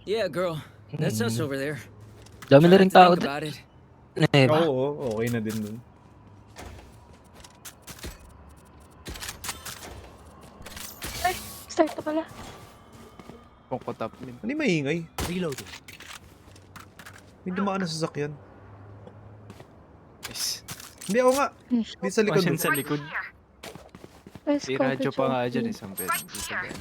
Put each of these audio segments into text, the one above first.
Yeah, girl. That's us over there. Dami na rin tao. Think about it. Oo, okay na din dun. Ay, start na pala. Poko top mid. Ano yung maingay? Reloading. May dumaan na sasakyan. Nice. Hindi ako nga. Di sa likod. Pasyan sa likod. Let's Si go to radyo pa nga Jockey. dyan eh. Isang pwede. Dito ba yan?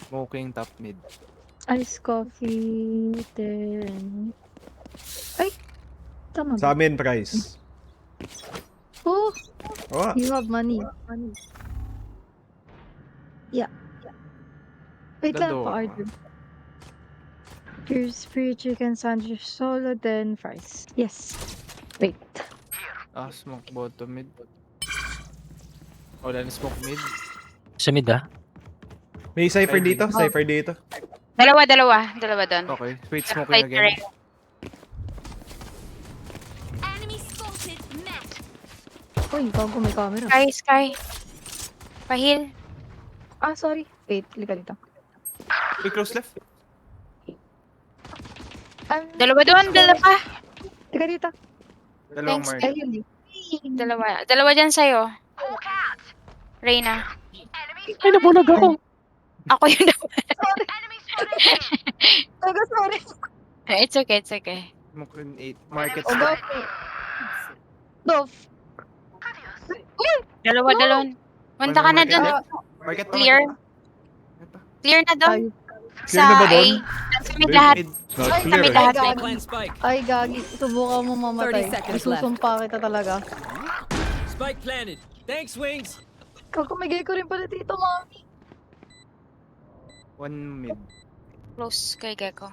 Smoking top mid. Ice coffee, then... Ay! Tama Sa ba? amin, price. Oh! Oo nga. You have money. Yeah. Wait lang Dalawa. pa order. Here's free chicken sandwich solo, then fries. Yes. Wait. Ah, smoke bottom mid. Wala na smoke mid. Sa mid ah. May cipher Ay, dito, oh. cipher dito. Dalawa doon. Okay. Wait, smoking Right, again. right. Enemy spotted. Met. Uy, bago may camera. Sky. Pahil. Ah, sorry. Wait, lika dito. Wait, close left. Dalawa doon. Lika dito. Dalawang Thanks, mark. Ayun eh. Dalawa dyan sa'yo. Reyna. Ay, nabulag ako. Ako yun naman. Sorry. It's okay. Smoke in 8. Market O, stop. Dove. Dalawa. Punta ka na doon. Market pa. Clear. Clear na doon. Ay, Clear na ba doon? Sa mid lahat. Mid. Not Ay, clear. Kami eh. lahat. Spike plant spike. ay, gagi. Subukan mo mamatay. 30 seconds left. Isusumpa kita talaga. Spike planted. Thanks, Wings. Kakumigay ko rin pala dito, mami. One mid. Close kay Gecko.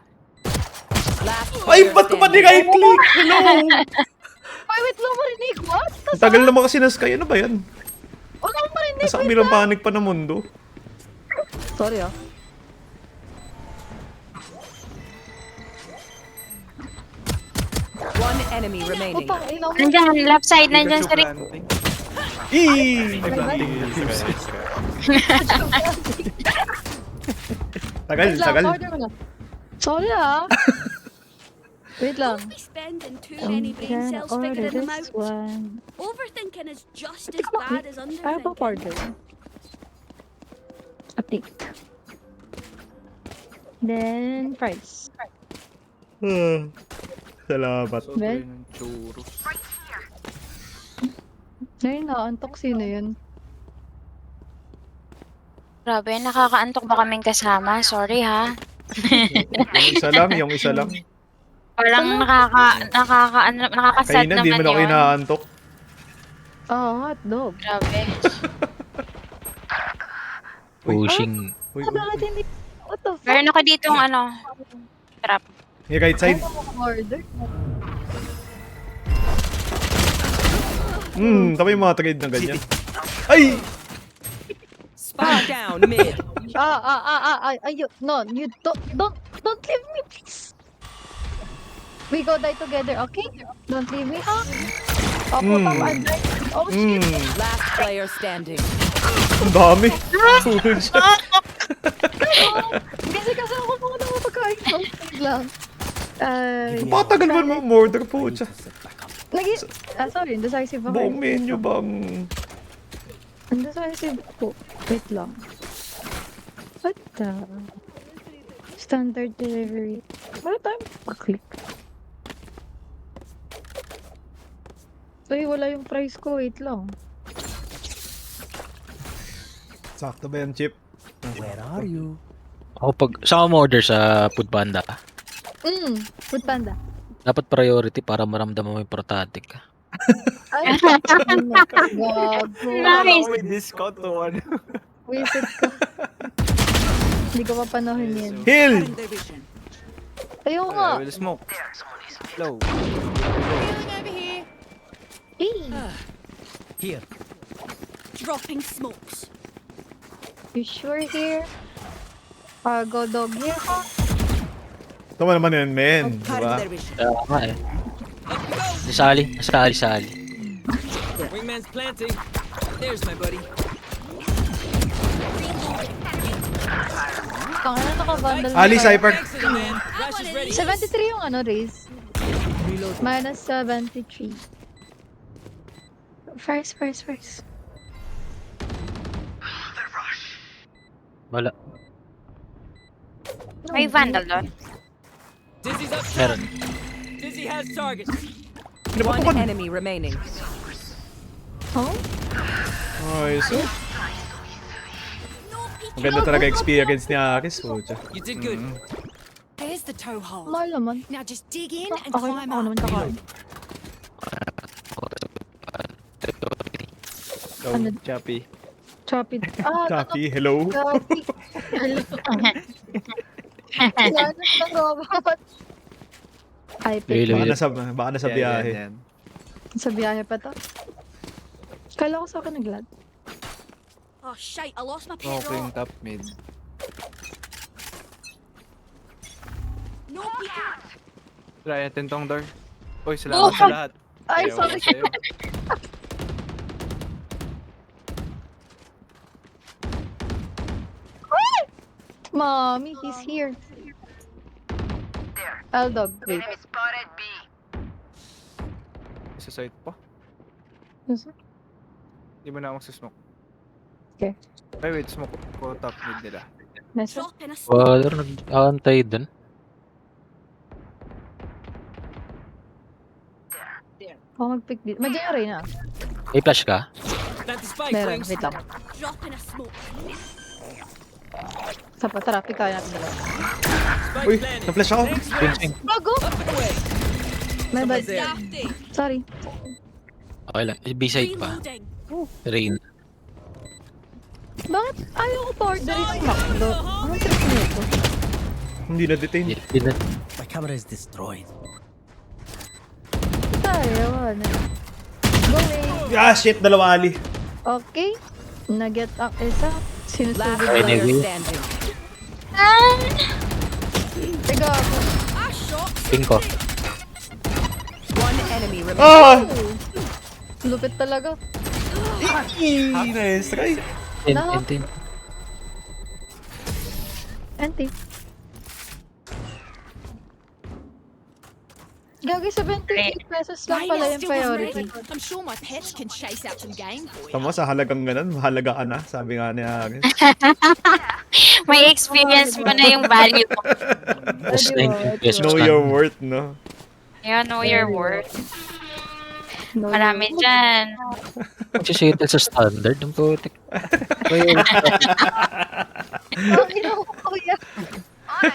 Last Ay, player ba't ko ba di standing. kayo click? Hello! Ay, wait lang marinig. What? Ang tagal naman kasi na Sky. Ano ba yan? Wala akong marinig. Nasa kabilang panig pa na mundo. Sorry ah. One enemy remaining. Utang, ina mo. Nandyan, left side. Nandyan sa rin. Planting. Eee! Ay, planting. Tagal, Wait lang, tagal. order mo na. Sorry ah. Wait lang. Don't be spending too many brain cells figuring them out. One. Overthinking is just as bad as I have a underthinking. order. Update. Then, price. Salamat. So, Well. tayo ng churros. Ngayon, nakaantok sino yun? Grabe, nakakaantok ba kaming kasama? Sorry ha. Yung isa lang. Parang nakakasad Kaya na, di naman mo na ako yun. inaantok. Oh, hotdog. Grabe. Pushing. Uy, Ano natin hindi? What the fuck? Meron ako ditong trap. yung right side. Order? Tama yung mga trade na ganyan. Ay! Spike down mid. No, you don't leave me, please. We go die together, okay? Don't leave me, ha? Opo, I died. Oh, shit. Last player standing. Ang dami. Tulad siya. Kasi ako mga naman pagkain ko. Wait lang. Patagal mo order po siya. Sorry, indecisive ako. Buong menu bang... Indecisive po. Wait lang. What the... Standard delivery. Wala tayong pa-click. Uy, wala yung price ko. Wait lang. Sakto ba yan, Chip? Where are you? Ako pag... Saan ako order sa Foodpanda? Food Panda. Dapat priority para maramdaman mo yung protatic. Ay, gago. Nice. With discount to one. Wisit ka. Hindi ko papanohin yan. Heal! Ayaw nga. Will smoke. Low. Eh, Here. Dropping smokes. you sure here? Go dog here, ha? Tama naman yan, men. Diba? Kaya nga eh. Sali. Wingman's planting. There's my buddy. Kung ano nakabundle. Ali, Cypher. 73 yung ano, raise. Minus 73. First. Wala. May vandal doon. Dizzy's up. Meron. Dizzy has target. Pinapatok One ka. enemy remaining. Oh? Ay, so. Maganda talaga experience ni Akis, pucha. You did good. There's the toe hole. Mahal naman. Now just dig in and Okay, climb ako naman up. kakain. Go, Ano? Chappy. Choppy. Ah, Chappy, hello. Choppy. Yan, ang robot. Ay, Really? Baka nasa biyahe. Yan. sa biyahe pa to. Kala ko sa akin naglad. Oh shite, I lost my pet Okay, rock. top mid. No peeking. Try natin tong door. Uy, salamat sa lahat. Ay, Ayaw sorry. ko sa'yo. Mommy, he's here. L-Dog, wait. Sa side pa. Yes. Hindi mo na ako magsusmoke. Okay. Ay, wait, smoke ko top mid nila. Nasa? Drop in a smoke. Wala, nag-aantay dun. Ako mag-pick dito. Madyan yung Reyna. May flash ka? Plant the spike, Meron, Wings. wait lang. Drop in a smoke. Sapa, tara, pikaw natin dalawa. Spike Uy, planted. na-flash ako. Next round. Bago! Up and away. My bad. Dafty. Sorry. Okay lang. B-side pa. Reloading. Rain. Bakit ayaw ko pa-order yung McDo? Anong trip niyo ito? Hindi na-detain. Hindi na. My camera is destroyed. Tayo, ano. Going. Ah, shit, dalawa ali. Okay. Nag-get ang isa. Sinusugod Last Ay, lang. player nag-win. standing. Teka ako. I shot. Ping ko. One enemy remaining. Ah! Lupit talaga. Nice try. Tin. Auntie. Gagi, 78 pesos lang pala yung priority. I'm sure my pets can chase out some game for you. Tama, sa halagang ganun, mahalaga ka na. Sabi nga ni Akis. May experience mo na yung value mo. Tapos 19 pesos Know lang. your worth, no? You know your worth. No, Marami dyan. Magsisettle sa standard ng putik. Oh, ino ko, kuya.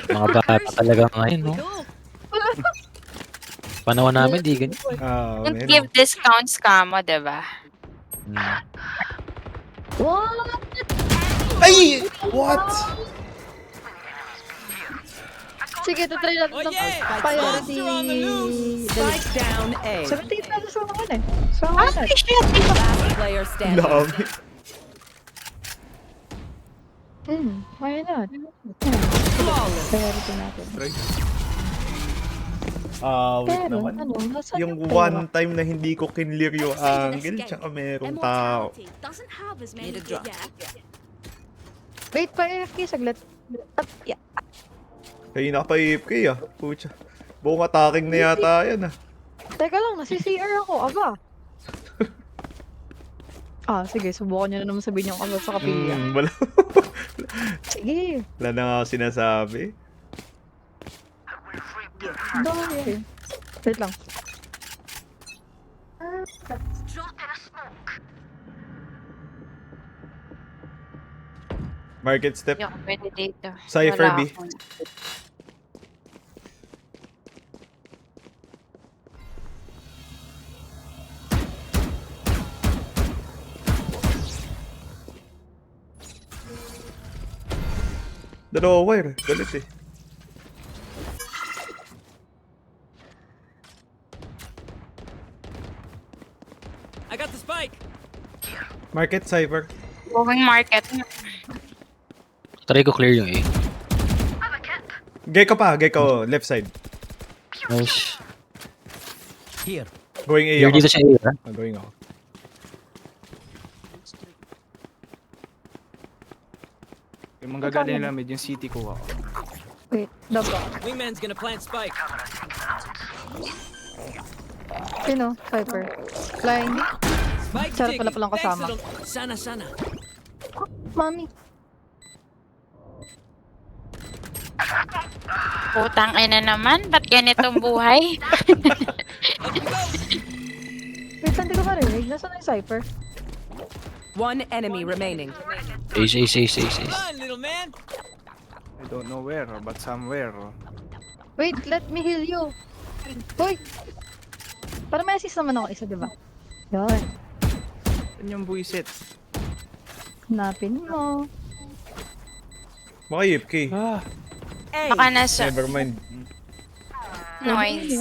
Mga bata talaga ngayon, no? Panahon namin, di ganyan. Ah, Don't meron. give discounts ka mo, diba? Hmm. What? Ay! What? Sige, tatry natin Oh itong yeah! priority. Monster on the loose. Spike down A. 78 pesos lang naman eh. So, Ah, ano? shit! Last player standing. Dami. Why not? Flawless. Priority natin. Ah, wait Pero, naman. ano, nasaan Yung yung pera? one time na hindi ko kinlear yung angle, tsaka merong tao. Immortality doesn't have as many. Need a drop. Yeah. Wait, pa AFK saglit. Yeah. Kaya naka pa AFK ah. Pucha. Buong attacking na yata yan ah. Teka lang, nasi-CR ako. Aba. Sige, subukan nyo na naman sabihin yung aba sa kapilya. Wala. Sige. Wala na nga ako sinasabi. Dami. Wait lang. Market step. Hindi ako pwede dito. Cypher Wala B. ako. Dalawa wire. Galit eh. I got the spike. Market cyber. Going market. Try ko clear yung A. Gecko pa. Gecko. Left side. Nice. Here. Going A Clear ako. dito sa A, ha? Going ako. Yung manggagaling nila mid, yung city ko ako. Wait, double. Wingman's gonna plant spike. Sino? Viper. Flying. Spike Sarap digging. pala palang Thanks, kasama. little- Sana, sana. Mami. Putang ina naman, ba't ganitong buhay? Wait, hindi ko marinig. Nasaan na yung Cypher? One enemy remaining. Ace. Come on, little man. I don't know where, but somewhere. Wait, let me heal you. Hoy! Para may assist naman ako isa, diba? Yun. Yan yung buisit. Hanapin mo. Baka AFK. Baka nasa Never mind. noise.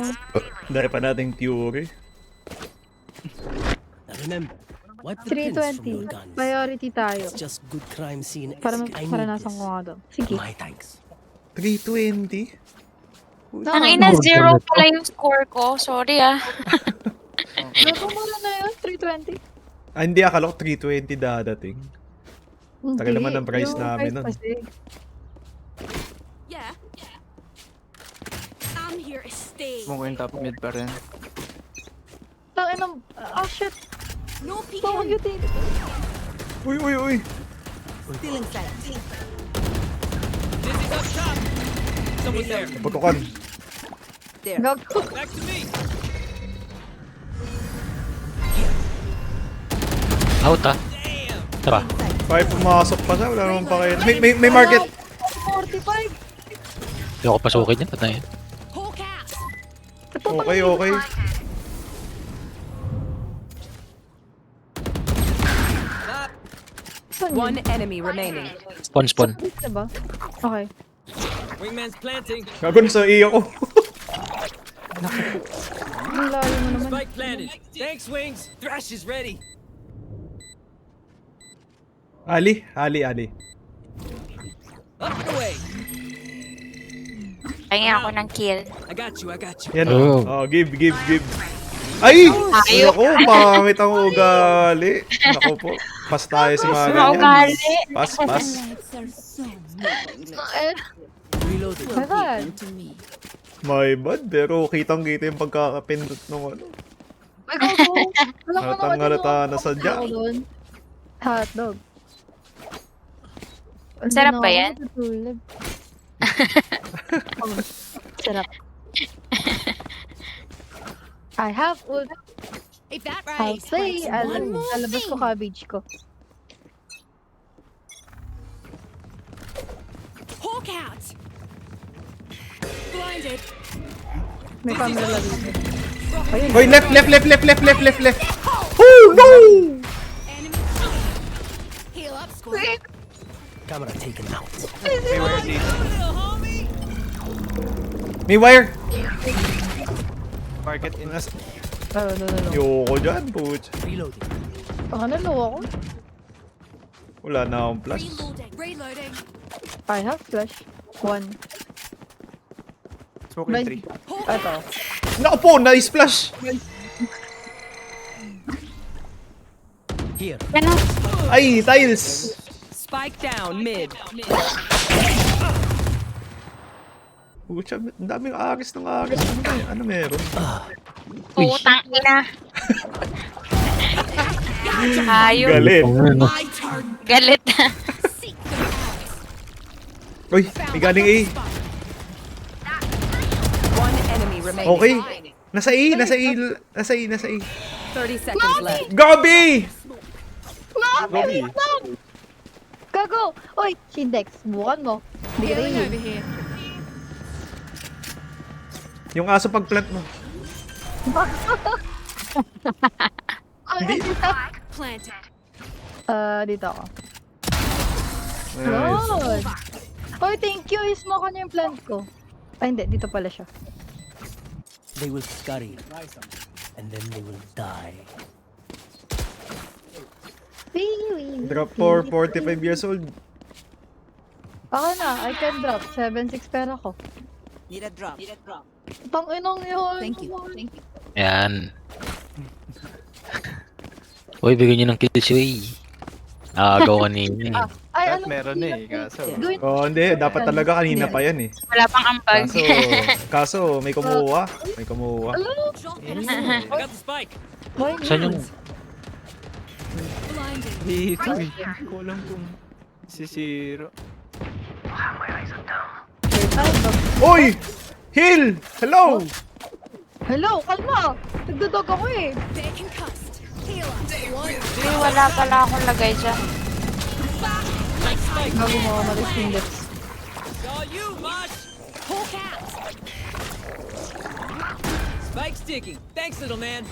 Dari pa nating theory. Now remember, wipe the pins from your 320. guns. Priority tayo. It's just good crime scene. Para I need maranasan this. ko nga doon. Sige. My thanks. 320? Ang ina, 0 pala yung score ko. Sorry ah. Nakumula na yun, 320. Ah, hindi, akala ko 320 dadating. Tagal Hindi, naman ang price yung namin price nun. kasi. Yeah. I'm here to stay. Smoke yung top mid pa rin. Tangin ng... Oh shit! No How peeking. you think? Uy. Stealing sight. Dizzy's up top. Someone there. Putukan. There. Gago. Back to me. Out ah. Damn. Tara. Kahit pumasok pa siya, wala naman pa kayo. May market. 45! Hindi ako pasukin yan. Patayin. Hawk out. Okay. Saan yun? One enemy remaining. Spawn. Diba? Okay. Wingman's planting. Gago na sa iyo ko. Ang layo mo naman. Spike planted. Thanks, Wings. Thrash is ready. Ali. Up and away. Pahinga ako ng kill. I got you. Yan Oh. oh. Give. Ay! Ayaw. Ako, pangit ang ugali. Naku po. Pas tayo sa mga ganyan. Maugali. Pas. Eh, Reloading. my bad. My bad, pero kitang-kita yung pagkakapindot ng ano. Ay, gago. Wala ka Halatang halata na sadya. Hotdog. Sarap ba yan? Natutulog. Oh, sarap. I have ult. If that I'll race play. breaks one more Alabas ko thing. cabbage ko. Hawk out. Blinded. May camera lang dito. Hoy, left. Oh, no! Enemy. Heal up, squad. Camera taken out. Hey, where is he? May wire. Market in. Oh, no. Yoko dyan, putz. Reloading. Baka nalow ako. Wala na akong plus. Reloading. I have flash. 1. Smoke in 3. Ito. Naku po, nice flash. Here. Ano? Ay, tiles. Spike down mid. Putz, ang daming aris. Ano meron? Putang ina. Ayun. Galit. My turn. Galit. Seek the path. Uy, may galing A. One enemy remaining. Okay. Nasa A. 30 seconds left. Gabi! Gobi. Gago! Oy, Shindex, bukan mo. Hindi ka Healing rin. over here. Yung aso pag-plant mo. Planted. Dito ako. Nice. Good! Oy, thank you. I-smoke ko na yung plant ko. Ay, hindi. Dito pala siya. They will scurry. And then they will die. Wee. Drop for 45 years old. Ako na. I can drop. 7-6 pera ko. Need a drop. Tang-inong yun. Thank you. Yan. Uy, bigyan nyo ng kill si Way. Nakagaw kanina eh. Ay, Ay, Dapat alam meron ko, eh, kaso. Gawin Oh, hindi. Dapat talaga kanina pa yan eh. Wala pang ambag. Kaso may kumuha. May kumuha. Drop in a I got the spike. Why Saan yung... blinding. Dito eh. Hindi ko alam kung si Zero. Oy! Heal! Hello! Hello, kalma! Nagdodog ako eh. They're concussed. Healer. One. Uy, wala pala akong lagay dyan. Bago mo umalis yung lips. All you, Mosh. Hawk out. Spike sticking. Thanks, little man.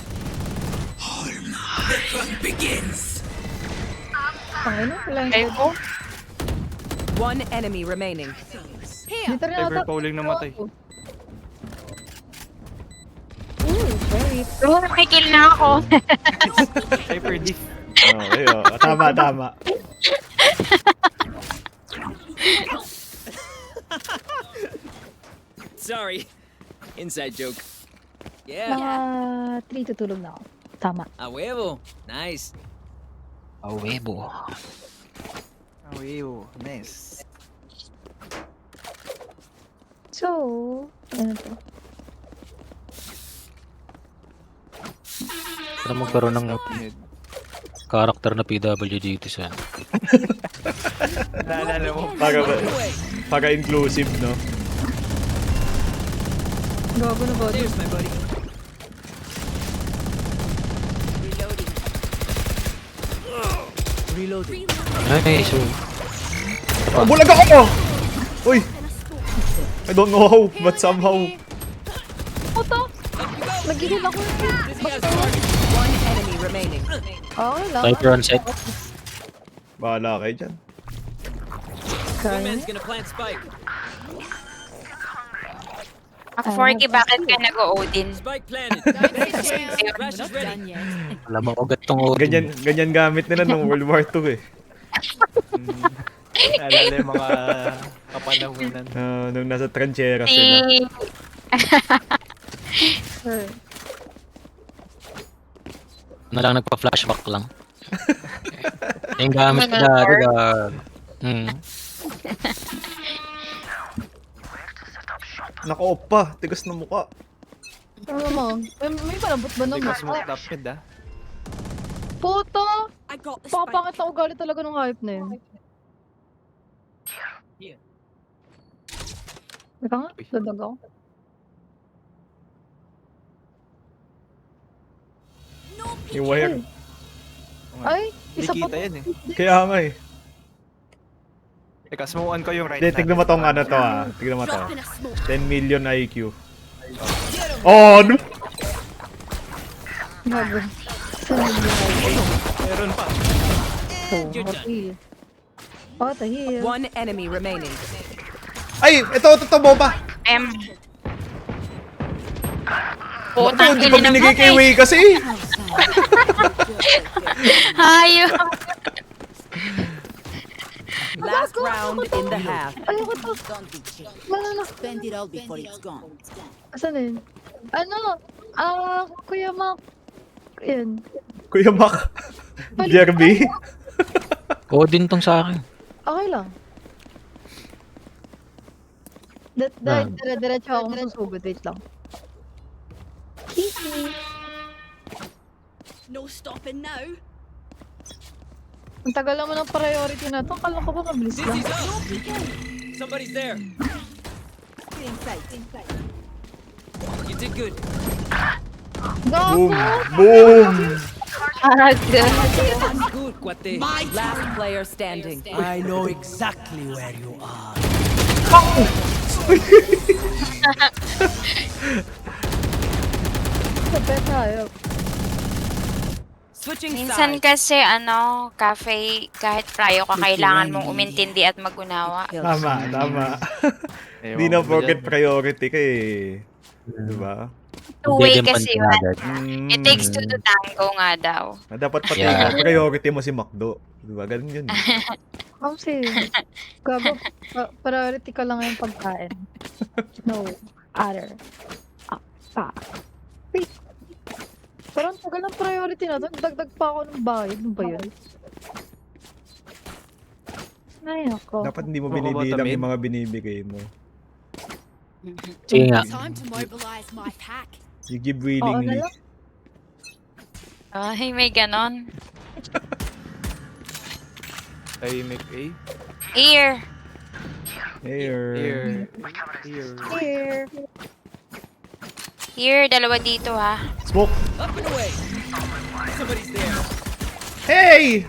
Pangino, wala yung Ay ko? One enemy remaining. Here. Dito rin Cyber ata. Pauling namatay. Ooh, sorry. Oh, nakikill na ako. Cyber Diff. Okay, oh. Tama, tama. Sorry. Inside joke. Yeah. Mga 3 tutulog na ako. Tama. A huevo. Nice. A huevo. Oh, ew. Nice. So, ano to? Para magkaroon ng Mid. karakter na PWGT sa... Naalala mo. Para inclusive, no? Gago na ba? There's my buddy. Reloading. Ay, so... Oh, bulag ako! Uy! I don't know how, but somehow. Puto! Nagigil ako. One enemy remaining. Okay lang. Cyber on set. Bahala kayo dyan. Kaya. Women's gonna plant spike. Ako 40, bakit ka nag-o-Odin? Spike planted. Rush is ready. Alam mo, ugat tong Odin. Ganyan gamit nila nung World War II eh. Naalala yung mga kapanahunan. Nung nasa trinchera Si... sila. Sure. Na lang nagpa-flashback lang. Yung gamit nila, diba? Naka-off pa. Tigas na mukha. Ano mo? May malambot ba ng Tigas mo mukha? top mid ah. Puto! I got the spike. Papangit ang ugali talaga ng hype na yun. Teka nga, dadag ako. No peek. Yung wire. Ay, Hindi isa pa kita yan eh. Kaya nga eh. Teka, smokean ko yung right Hindi, tignan mo tong ano to ah. Tignan mo to. Drop in a smoke. 10 million IQ. Oh, no! Gago. Saan yung buhay? Meron pa. Oh, tahil. Oh, tahil. One enemy remaining. Ay! Ito, bomba! M. Naku, Putang hindi pa ina binigay kay naman eh. Wei kasi! Hayop. Last round in the half. Ayoko to. Malala. Spend it all before it's gone. Asan na yun? Ano? Kuya Mac. Yan. Kuya Mac. Jerby. Odin tong sa akin. Okay lang. Diretso akong susugod. Wait lang. Easy. No stopping now. Ang tagal naman ng priority na to. Kala ko ba mabilis lang? Dizzy's up. Somebody's there. You did good. Boom! Gago! Boom! Arag. Good, Kwate. Last player standing. I know exactly where you are. Sabi tayo. Switching Minsan sides. kasi cafe, kahit prayo ka, kailangan mong umintindi at mag-unawa. Tama, tama. Ewan Di na ko ba forget dyan? priority ka eh. Diba? Two-way Bigyan pa kasi niya yun. agad. It takes two to tango nga daw. Dapat pati Yeah. priority mo si McDo. Diba? Ganun yun. Kasi, gago, priority ka lang yung pagkain. No other. Pa. Wait. Parang tagal ng priority na to. Dagdag pa ako ng bayad. Ano ba yun? Ay, ako. Dapat hindi mo Baka binibilang bata yung mga binibigay mo. Sige nga. Time to mobilize my pack. You give Oo na willingly. lang. Ay, may ganon. Tahimik A. Here. Here. Here. Here. Here. Here, dalawa dito ha. Smoke. Up and away. Somebody's there. Hey!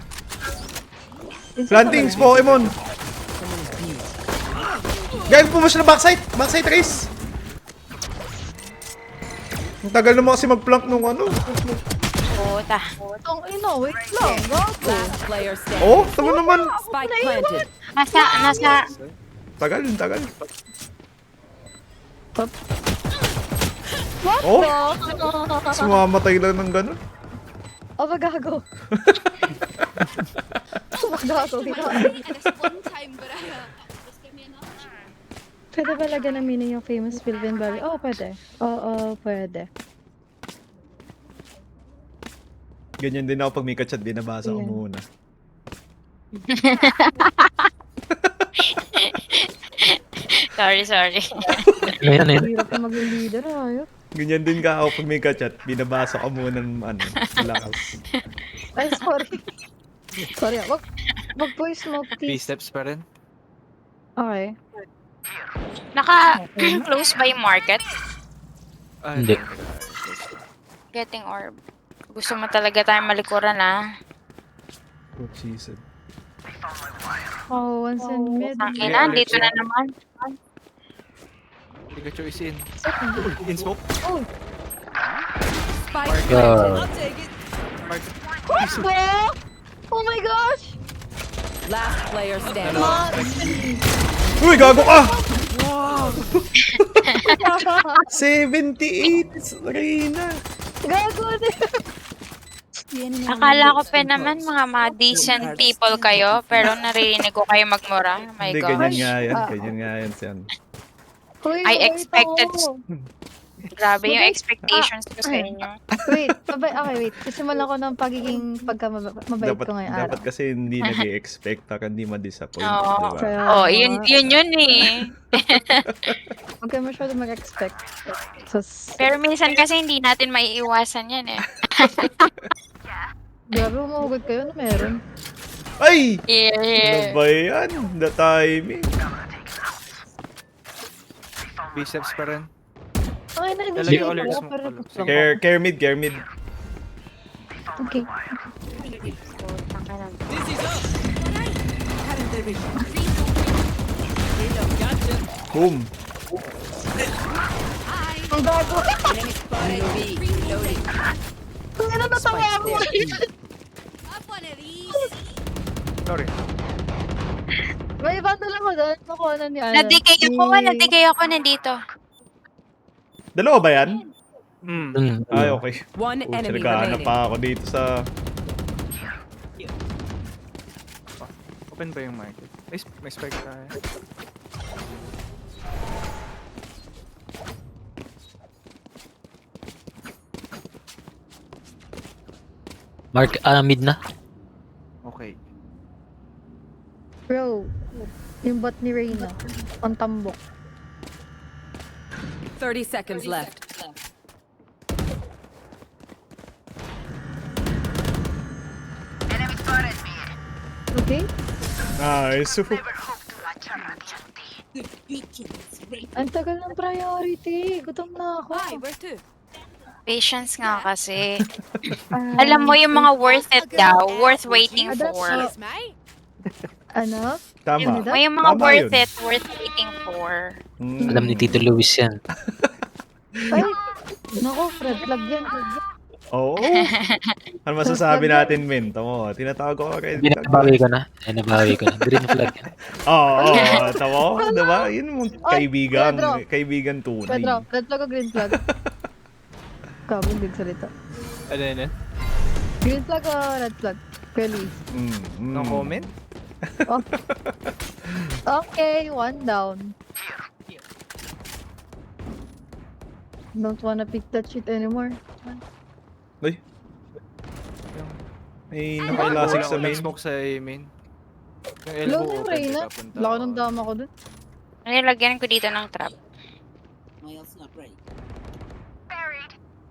Plantings, Pokemon! Guys, pumash na backside! Backside race! Ang tagal naman kasi mag-plank nung ano. Puta. Tong ino, wait lang. Gago. Last player standing. Oh, tama naman. Spike planted. Nasa, Tagal, tagal. What Oh? the? Sumamatay lang ng ganun. Oh, magago. Magago. And it's one time, but just give me another chance. Pwede ba lagyan ng meaning yung famous Philippine Barry? Oo, pwede. Oo, pwede. Ganyan din ako pag may kachat, binabasa ko Ayan. muna. sorry. Ano yun? Hirap na maging leader, ayos. Ganyan din ka ako pag may kachat, binabasa ko muna ng ano, malakas. Ay, sorry. Sorry, wag po yung smoke, please. B-steps pa rin. Okay. Naka-close ba yung market? Ay, Hindi. Getting orb. Gusto mo talaga tayong malikuran ha? Oh, Jesus. Oh, once in mid. Ang ina, dito na naman. Pikachu is in. In smoke. Oh, Spike God. planted. I'll take it. what the? Oh my gosh! Last player standing. Uy, gago ka! 78! Reyna! Gago din. Akala ko pa naman mga decent people kayo, pero naririnig ko kayo magmura. Oh my Hindi, gosh. ganyan nga yan. Ganyan nga yan siyan. Uy, I wait expected- ako. Grabe yung expectations ko sa inyo. Wait, okay, wait. Sisimulan ko ng pagiging pagka-mabait ko ngayong araw. Dapat kasi hindi nag-i-expect ka, hindi ma-disappoint. Oo. Diba? Kaya, Oh, yun eh. Huwag kayo masyado mag-expect. Pero minsan kasi hindi natin maiiwasan yan eh. Grabe, umuhugot kayo na meron. Ay! Ano Yeah. ba yan? The timing. B-steps pa rin. Okay na, hindi Lalagyan siya ulit ito. smoke Pero pala. gusto ko. Care mid, care mid. Okay. Dizzy's up. Hadn't there been? Gotcha. Boom. Ang gago. Enemy spotted B. Reloading. Ang ina, natawa ako. Have one of these. Sorry. May bundle ako doon. Nakuha na ni Ana. Nadigay ako nandito. Dalawa ba yan? Ay, okay. One enemy Nagkahanap remaining. pa ako dito sa... Open ba yung market? May spike tayo. Mark, mid na. Okay. Bro, yung bot ni Reyna. Ang tambok. 30 seconds left. Okay? Nice. Ang tagal ng priority. Gutom na ako. Why? Where to? Patience nga kasi. Ah, Alam mo yung mga worth it daw, worth waiting Ah, that's for. Cheers, mate. Ano? Tama. May mga Tama worth yun. it, worth waiting for. Mm. Alam ni Tito Luis yan. Ay, naku, red flag yan. Oo. Ano masasabi natin, Min? Tamo, tinatawag ko kay... Hindi nabawi ko na. Ay, nabawi ko na. Green flag yan. Oo, tamo. Diba? Yun yung kaibigan. Pedro. Kaibigan tunay. Pedro, red flag o green flag? Kabong big salita. Ano yun? Green flag o red flag? Really? No comment? Oh. Okay, one down. Don't wanna pick that shit anymore. Ay. May nakailasik sa Wala main. smoke sa main. Yung Low elbow na yung open, Reyna. papunta Lako ako. ng dama ko dun. Nilagyan ko dito ng trap.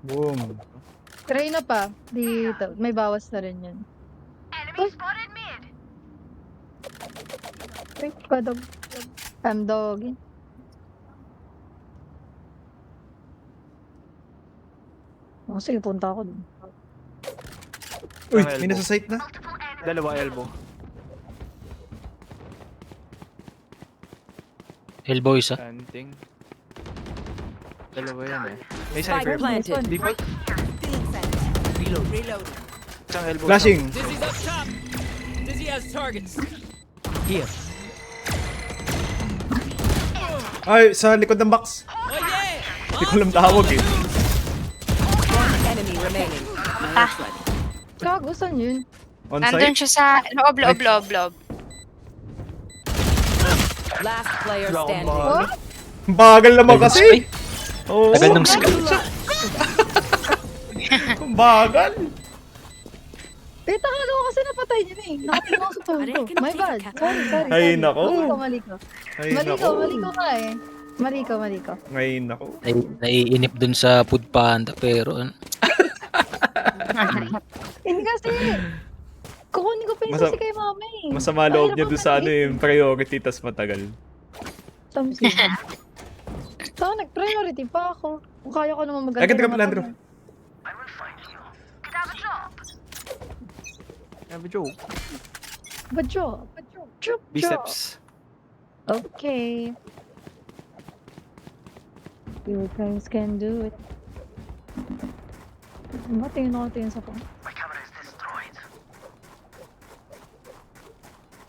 Boom. Reyna pa. Dito. May bawas na rin yan. Uy, kadog. I'm doggy. Oh, sige, punta ako dun. Uy, Ang may elbow. nasa site na. Dalawa elbow. Elbow isa. Planting. Dalawa yan eh. May Spike cypher. planted. Default. Reload. Reload. Isang elbow. Flashing. Dizzy's up top. Dizzy has targets. Here. Ay, sa likod ng box. Oh yeah. Hindi ko alam tawag eh. One enemy remaining. Gago, saan yun? On Nandun site. siya sa loob. Last player Wala akong standing. bala. Bagal naman kasi. Oo. Tagal ng sky. Bagal. Tita, kala ko kasi napatay niya na eh. Nakatingin ako sa phone ko. My bad. Sorry. Ay, nako. Mali ko. Ay, Mali nako. ko nga eh. Mali ko. Ngayon ako. Naiinip dun sa food panda pero Hindi kasi. Kukunin ko pa yung Masa- sasi kay mama eh. Masama loob niya doon sa ano yung priority tas matagal. Tamsi. Saan nag-priority pa ako? Kung kaya ko naman maganda. Ay, ganda ka ng pala, mata Andrew. mo. Have a joke. Badyo. Chup. Biceps. Okay. You guys can do it. Tingin sa phone.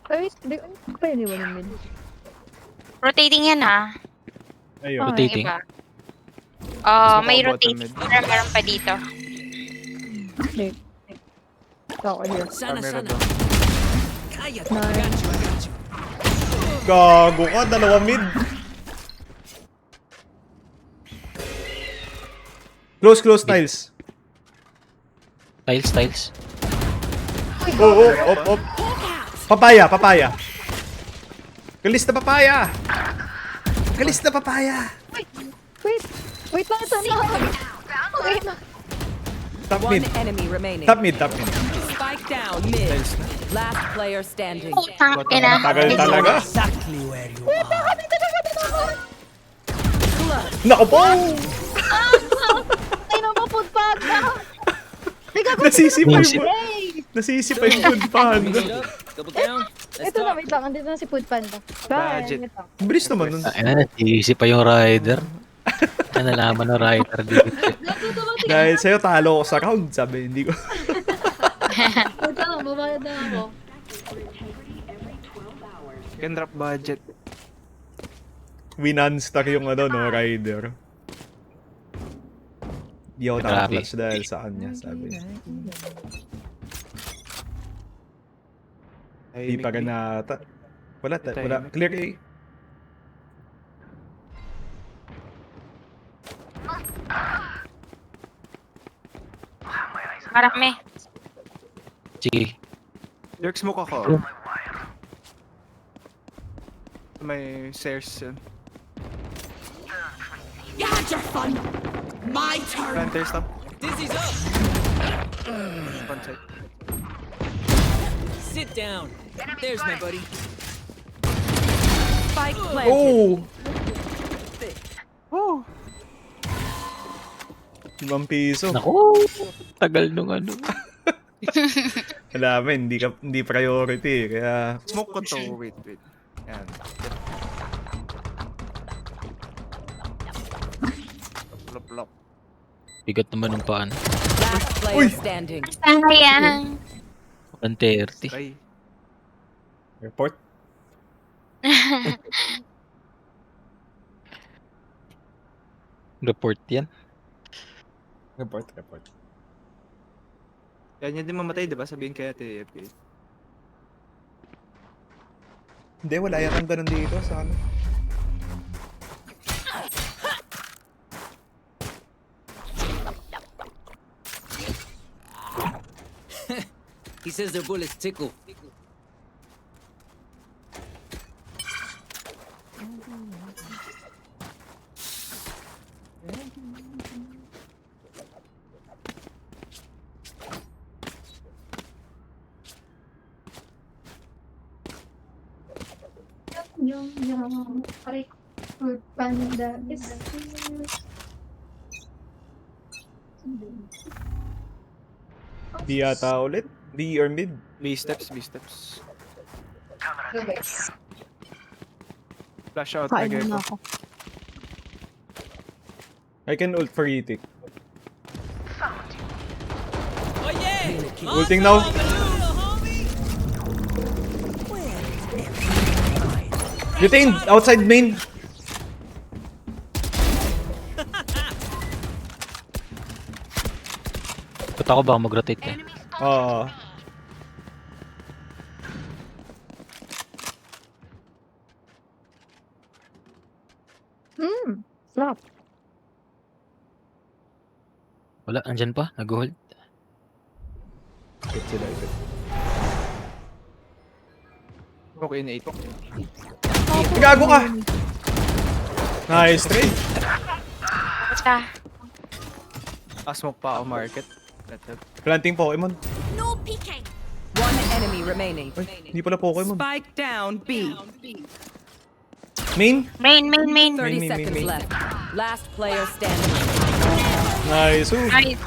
Ay, hindi. Pwede ba namin? Rotating yan ah. Ayun. rotating. Iba. Mas May baka rotating. bottom Meron pa dito. Hindi. Ako here. Sana, Meron sana. daw. Kaya. I Nice. got you. I got you. Gago ka, dalawa mid. Close tiles. Tiles. Oo, op. Papaya. Galis na papaya. Wait lang, ito na. Okay na. Top One mid. enemy remaining. Top mid. Spike down mid. Last player standing. Tangina. Tagal talaga. Exactly where you are. Nako po. Ay, napapod pa ka. Nasisipay Music. mo. Nasisipay yung food panda. Double down. Let's Ito na, talk. wait lang. Andito na si Food Panda. Bye. Budget. Wait lang. Bilis naman nun. Ayan, iisip pa yung rider. Nalaman ng rider dito. Dahil sa'yo talo ko sa round. Sabi, hindi ko. Wait lang, babayad na ako. Can drop budget. Win-unstar yung ano, no, rider. Di ako Grabe. naka-flash dahil sa kanya, sabi. Di pa rin nata. Wala. Clear A. Marami. Sige. Lurk smoke ako. May stairs yun. You had your fun. My turn. Planter stop. Dizzy's up. Front side. Sit down. There's my buddy. Spike planted. Oh! 5 piso. Naku, tagal nung ano. Alam mo, hindi priority. Kaya, Smoke ko to. Wait. Yan. Plop. Bigat naman ng paan. Last player standing. Sayang. 130. Ay. report. Report yan. Report. Yan yun din mamatay, di ba? Sabihin kaya TFK. Hindi, wala yan ganun dito sa ano. He says their bullets tickle. Yung, aray ko. Fruit panda is... Di yata ulit. D or mid. B steps, B steps. Guys, Flash out kain na na Gecko. ako. I can ult for Yitik. Ulting now. Detained! Outside main! Puta ko baka mag-rotate ka. Oo. Flop. Wala, andyan pa. Nag-hold. Ikot sila, ikot. Okay na 8. Gago ka! Nice trade! Basta. Smoke pa ako market. Planting Pokemon. No peeking. One enemy remaining. Ay, hindi pala Pokemon. Spike down B. Main? Main, main, main. 30 main, seconds main. left. Last player standing. Nice. Ooh. Nice.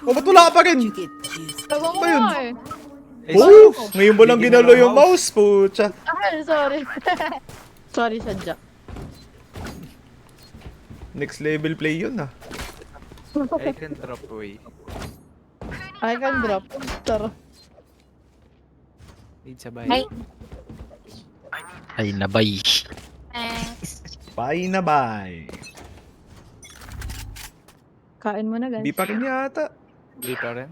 Oh, ba't wala ka pa rin? Ewan ko Ba yun? nga eh. Oh! Ngayon mo lang ginalo yung mouse, pucha. Ah, sorry. Sorry, sadya. Next level play yun ah. I can drop away. I can drop. Tara. Need sabay. Ay. Ay, nabay. Thanks. Bye na bye. Kain mo na, guys. Di pa rin yata. B pa rin.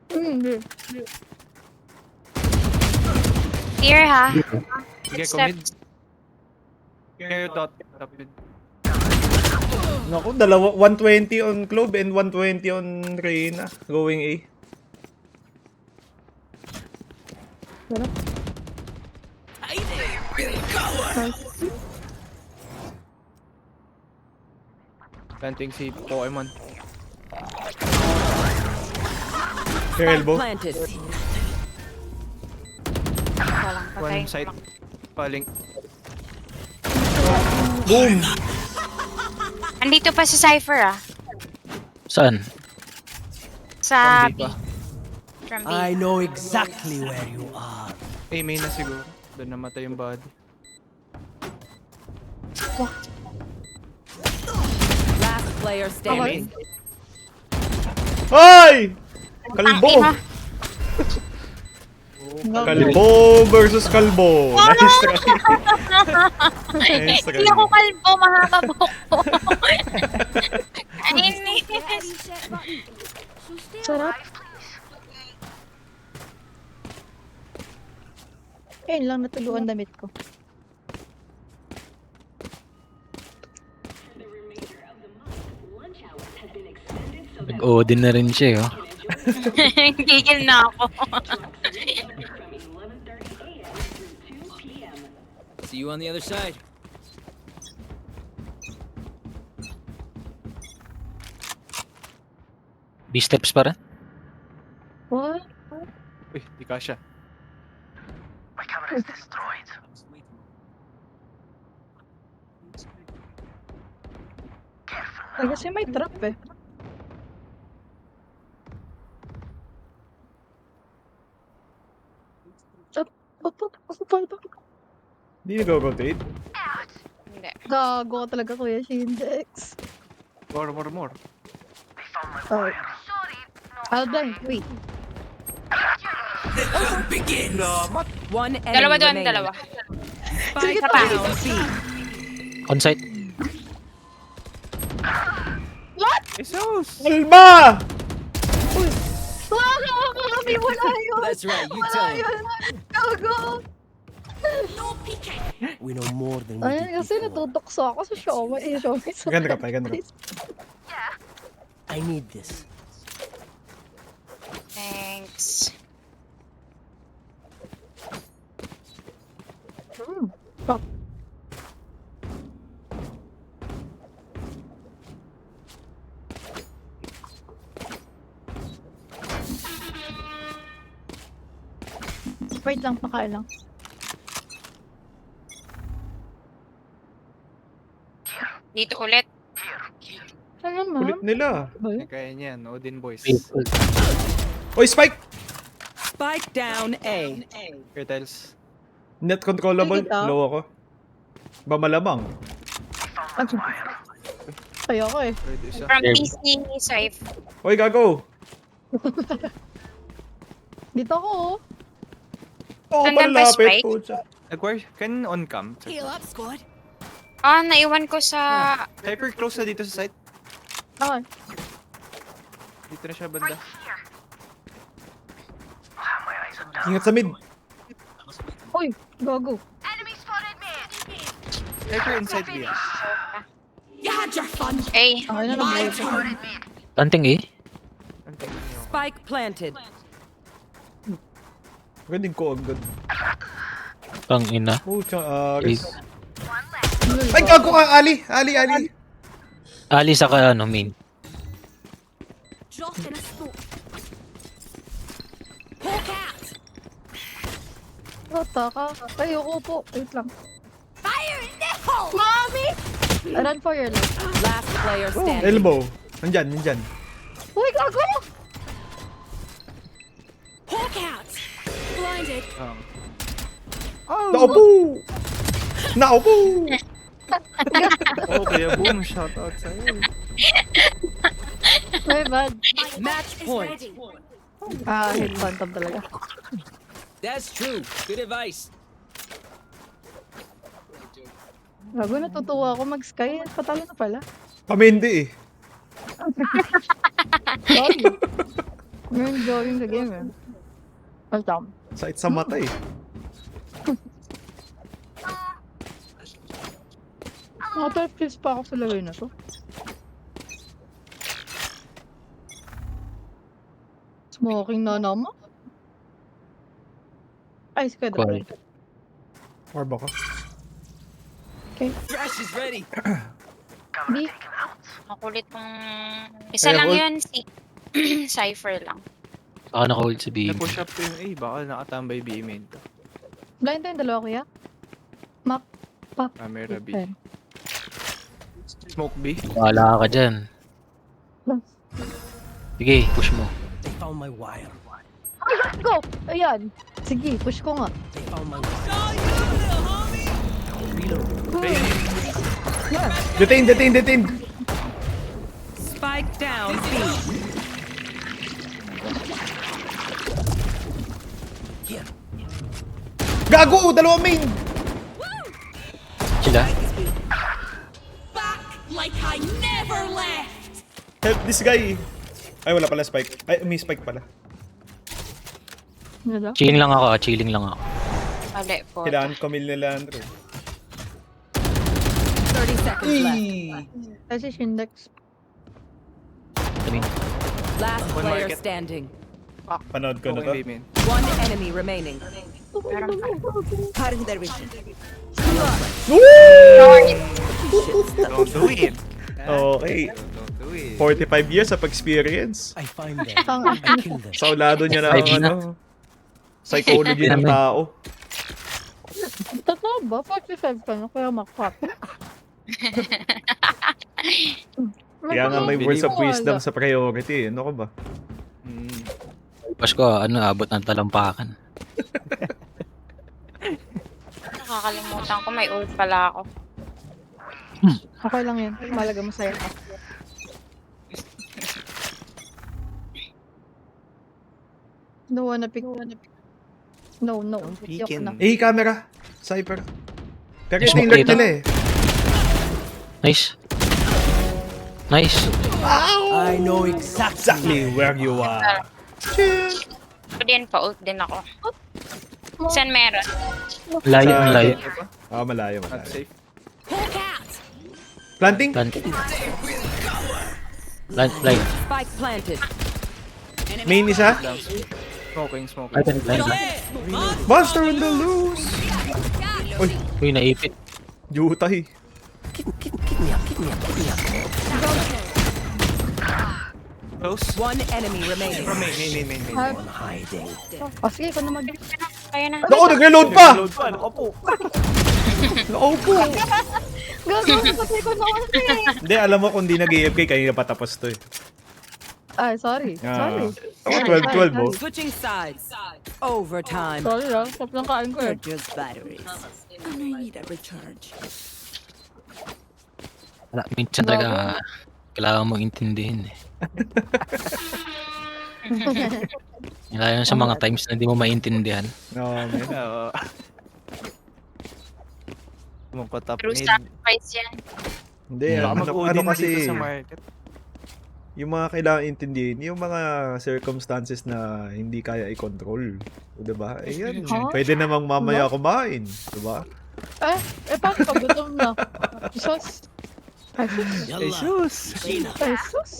Hindi. Here ha. Sige, Step. commit. Kayo top mid. Naku, dalawa, 120 on Clove and 120 on Reyna. Going A. Planting si Pokemon. Your elbow. Planted. Walang patay. One side. Paling. Boom! Andito pa si Cypher ah. Saan? Sa From B B. pa. From B. I know exactly where you are. Main na siguro. Doon namatay yung body. Last player standing. Ay! Kalbo! Tangina. Kalbo versus kalbo. Nice try. Nice try. Hindi ako kalbo, mahaba buhok ko. Ainis. Reset button. So still. Sarap. Ayun lang, natuluan damit ko. Nag-Odin na rin siya, oh. Gigil na ako. See you on the other side. B-steps pa rin. What? Uy, di kasha. Ay, kasi may trap eh. Hindi nag-rotate. Hindi. Gago ka talaga, Kuya Shindex. More. Oh. I'll blind. Wait. One enemy Dalawa doon, remaining. dalawa. Spike Isa pa. down B. On-site. Jesus! Kalma! Mami, wala yun! That's right, you Wala tell him. yun! Gago! We know more than we Ayun, did kasi before. natutokso ako sa Shomai. Shomai sa... Ganda ka pa, ganda ka. I need this. Thanks. Fuck. Wait lang, pakain lang. Dito ulit. Ano naman? Kulit nila. Kaya niyan, Odin boys. Faithful. Oy, Spike! Spike down A. Curtles. Net controllable. Sige, tao. Low ako. Ba malamang? Kaya ko eh. Pwede isa. From There. PC, safe. Oy, gago! Dito ako oh. Oo, Hanggang pa malapit. Spike? Pucha. Acquire, can on cam. Heal up, squad. Ah, naiwan ko sa... Hyper close na dito sa site. Okay. Dito na siya banda. Ingat sa mid. Uy, gago. Hyper inside B. You had your fun. Ay, Okay na lang. Planting eh. Ang tingin niyo. Spike planted. Ganding ko agad. Pang ina. Pucha, Please. Ay, gago ka, Ali! Ali, Ali! Ali sa ka, ano, main. Drop in a smoke. Hawk out. Rota ka. Ayoko po. Wait lang. Fire in the hole. Mommy. Run for your life. Last player standing. Elbow. Nandyan, nandyan. Uy, gago! Hawk out. Blinded. Naupo! Naupo! Oh, kaya boom, shoutout sa'yo. May bad. Match point. Ready. Hit phantom talaga. That's true. Good advice. Gago, natutuwa ako mag-sky. Patalo na pala. Kami hindi eh. Sorry. You're enjoying the game eh. Phantom. Sakit sa mata eh. Mga 12 kills pa ako sa lagay na to. Smoking na naman. Ay, squad. Cool. Or baka. Crash is ready. Di. makulit tong... Isa Ay, lang hold. yun, si... Cypher lang. Saka naka-hold sa B. Na-push up ko yung A, baka nakatambay B main to. Blind tayong dalawa, kuya. Map. Pop. Camera B. Okay. Smoke B. Wala ka dyan. Sige, push mo. They found my wire. Ay, let's go! Ayan. Sige, push ko nga. They found my wire. Reload. Detain, detain, detain! Spike down B. Here. Gago! Dalawa main! Sila. Back like I never left. Help this guy! Ay, wala pala spike. Ay, may spike pala. Ano daw? Chilling lang ako, chilling lang ako. Mali po. Kailangan kamil nila, Andre. 30 seconds left. Kasi Shindex. I mean, Last One player market. standing. Panood ko na to. Okay, B main. One enemy remaining. Cutting their vision. Don't do it. Okay. Don't do it. 45 years of experience. I find them. Tang- I kill them. Saulado niya na ang Five na. ano, psychology ng tao. Totoo ba? 45 ka na, kaya makpap. Kaya nga may words of wisdom sa priority. Ano ka ba? push ko, ano, abot ng talampakan. Nakakalimutan ko, may ult pala ako. Okay lang yun. Malaga masaya ka. No, wanna pick. No. Yok na. Eh, camera. Cypher. Pero ito Smoke yung lurk dito. nila eh. Nice. Nice. I know exactly. Exactly where you are. Ako din, pa-ult din ako. Saan meron? Layo, ang layo. Ah, malayo, Not malayo. safe. Hawk out. Planting? Plant. Plant, like. Spike planted. Main isa? Smoking. Ay, blind lang. Monster on the loose! Uy, naipit. Jutay. Kid me up. Close. One enemy remaining. From main. On hiding. Oh, sige, ikaw na mag... Kaya na. Naku, nag-reload pa! Load pa, nakapo. Naupo! Gago, kasi ko na kasi. Hindi, alam mo kung di nag-AFK, kanina patapos to eh. Ay, sorry. Sorry. Oh, 12-12 mo. Switching sides. Overtime. Sorry lang, stop lang kain ko eh. Just batteries. And I need a recharge. Wala, minsan talaga kailangan mong intindihin eh. Lalo sa mga times na hindi mo maintindihan. No, man. Oo. Top True mid. sacrifice yan. Hindi, Baka ano mag-Odin na kasi, dito sa market. yung mga kailangan intindihin, yung mga circumstances na hindi kaya i-control. Diba? Eh yan, Huh? pwede namang mamaya kumain. Diba? Paano pag gutom na? Jesus. Ay, sus. Jesus! Ay, sus.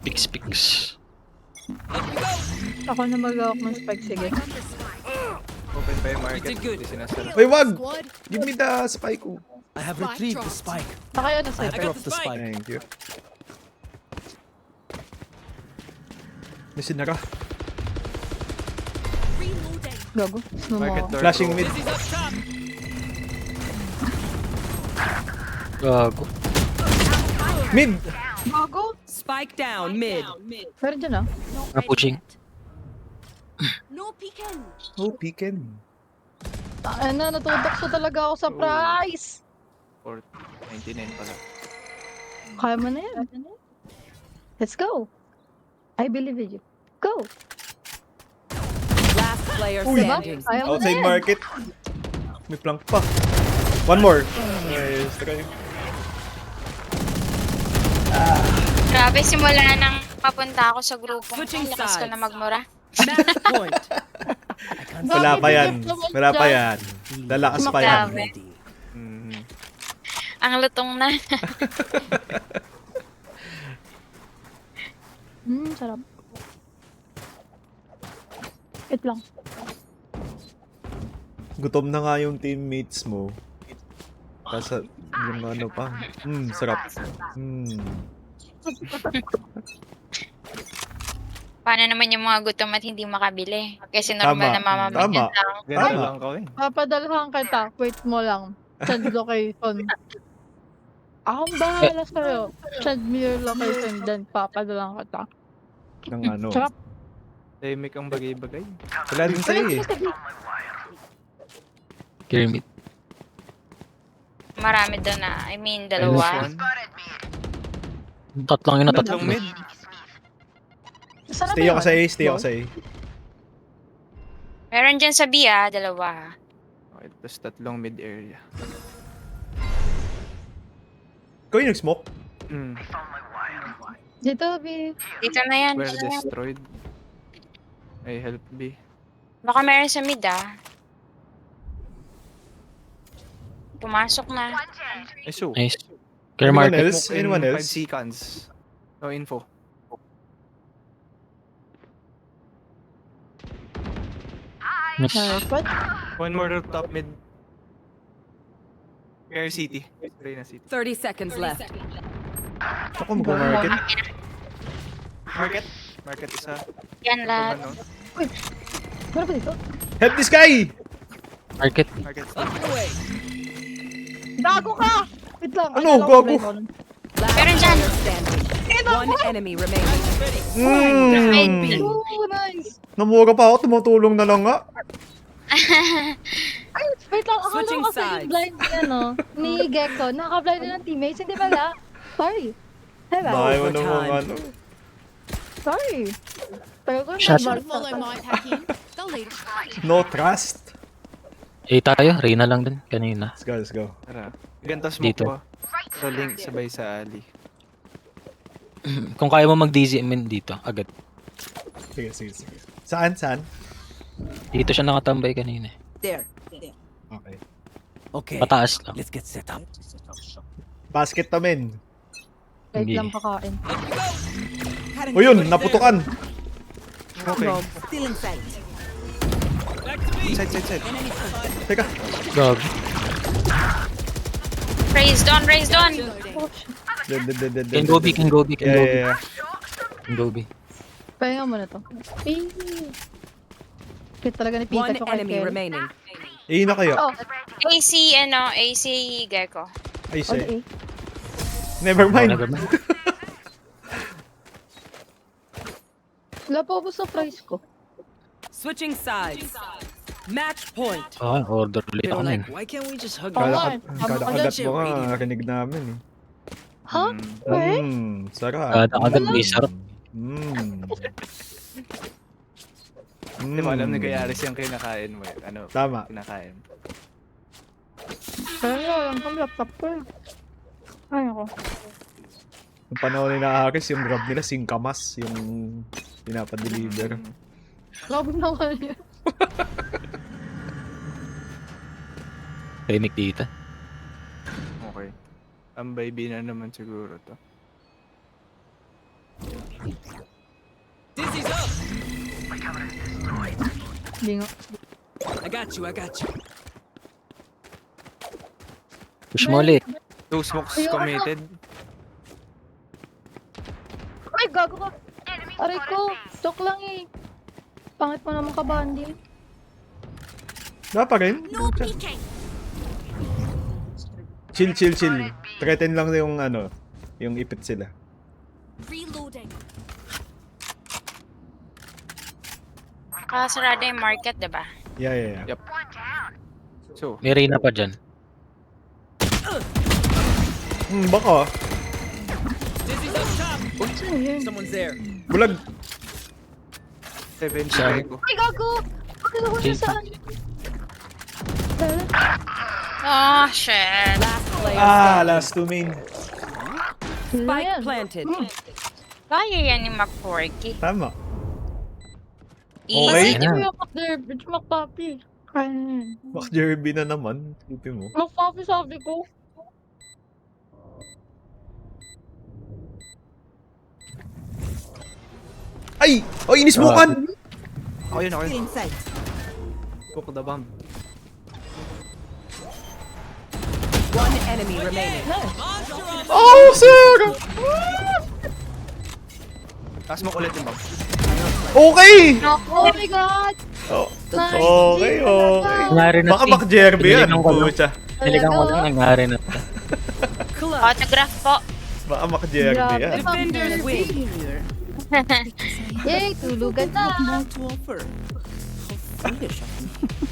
Pix. Ako na mag-awak ng spike, sige. Open pa yung market. Hindi sinasara. Uy, wag! Squad. Give me the spike. I have retrieved the spike. Nakayo na I sa'yo. have dropped the spike. Thank you. May sinara. Reloading. Gago. Market Sumo. door. Flashing bro. mid. Gago. Mid! Gago? Spike down mid. Meron dyan ah. No Ah, pushing. No peeking. Oh, peeking. Ay na, natudok talaga ako sa price. 499 pala. Kaya mo na yan. Let's go. I believe in you. Go. Last player Uy. standing. Kaya mo na Outside yan. market. May plank pa. One more. Nice try. Grabe, simula nang papunta ako sa grupo. Switching Lakas ko sides. na magmura. Match point. Wala pa yan. Bakit hindi Wala pa dyan? yan. Lalakas pa yan. Grabe. Mhm. Ang lutong na. Sarap. Wait lang. Gutom na nga yung teammates mo. Tapos yung ano pa. Sarap. Paano naman yung mga gutom at hindi makabili? Kasi normal Tama. na mamamigyan Tama. lang. Ganda Tama. lang kawin. Papadalhan kita. Wait mo lang. Send location. Akong bahala sa'yo. Send me your location, then papadalhan kita. Ng ano. Sarap. Tahimik ang bagay-bagay. Wala din sa'yo eh. Kermit. Marami doon na. I mean, Minus dalawa. one. Tatlong yun na Tatlong tatlo. mid. Sarap Stay ako sa A, stay ako sa A. Meron dyan sa B dalawa. Okay, tapos tatlong mid area. Ikaw yung nag-smoke? Dito, B. Dito na yan. Well dito na yan. destroyed. Ay, help B. Baka meron sa mid Pumasok na. Ay, so. Nice. Clear Anyone market. else? Anyone 5 else? seconds. No info. What? One more rooftop mid. Care City. Reyna City. 30 seconds left. Ako mag-market. Market. Market isa. Yan lahat. Ano? Meron ba dito? Help this guy! Market. Market. Gago ka! Wait lang. Ano? akala ko Gago? blind ako. Last Meron dyan. player standing. One enemy remaining. Oh, nice! Namura pa ako, tumutulong na lang nga. Ay, wait lang. Akala Switching ko kasi sides. yung blind niya, no? Ni Gecko. Naka-blind na ng teammates. Hindi pala. Sorry. Diba? Bakit mo Overtime. namang ano? Sorry. Tagal ko Shut na Follow my hacking. They'll later. No trust. A tayo. Reyna lang din. Kanina. Let's go, let's go. Tara. Ganto smoke Dito. ko. Rolling sabay sa alley. Kung kaya mo mag-DZM dito, agad. Sige, sige, sige. Saan? Saan? Dito siya nakatambay kanina. There. Okay. Okay, Pataas lang. let's get set up. Basket namin. Wait Sige. lang pakain. O yun, naputukan. Okay. Still in sight. Side. Teka. Gag. Raise down, raise down. Can go B, can go B, can go B. Yeah. Can go B. Pahinga mo na to. Cute talaga ni One Pikachu kay enemy Kel. remaining. Eh, na kayo. Oh, AC, AC Gecko. Ay, all say. A. Never mind. Never mind. Wala pa ubos sa price ko. Switching sides. Match point. Ah, order ulit ako men. Why can't we just hug Oo nga, Kada kagat mo nga, rinig namin eh. Ha? Eh? Sarap. Kada kagat may sarap. Di ba alam ni Kayaris yung kinakain mo? Ano? Tama. Kinakain. Pero lang kang laptop ko eh. Ay ako. Yung panahon ni Naaris, yung grab nila, singkamas, yung pinapadeliver. Grabe naman yun. Tahimik dito. Okay. Ang baby na naman siguro to. Dizzy's up. Hindi nga. I got you. Push mo ulit. 2 smokes Ayoko. committed. Ay, gago ka. Aray ko. Joke lang eh. Pangit mo naman ka, Bandy. Na pa rin? No peeking. Chill. Threaten lang yung ano, yung ipit sila. Reloading. Sarado yung market, diba? Yeah. Yep. So, May Reyna pa dyan. Baka. Dizzy's up top. Saan yun? Someone's there. Bulag. 70 Sorry. Gecko. Ay, gago! Bakit ako siya saan? Oh, shit. Last player Last two main. Spike Yan. planted. Kaya yan ni McCorky. Tama. Easy. Okay. Hindi mo yung Bitch, McPapi. Kaya na yan. Max Jerby na naman. Tipin mo. McPapi sabi ko. Ay! Oh, inismokan! Ako yun. Still in sight. Cook the bomb. One enemy remaining. Oh, sir! Taas mo ulit yung bomb. Okay! Oh my God! Oh, Nice. okay. Nangyari na Baka to. Max Jerby yan. Piniligan ko lang. Pucha. Niligang ko lang nangyari na to. Clutch. Autograph po. Baka Max Jerby Grabe, yan. Defenders win. Yay, tulugan na! To offer. How foolish of me.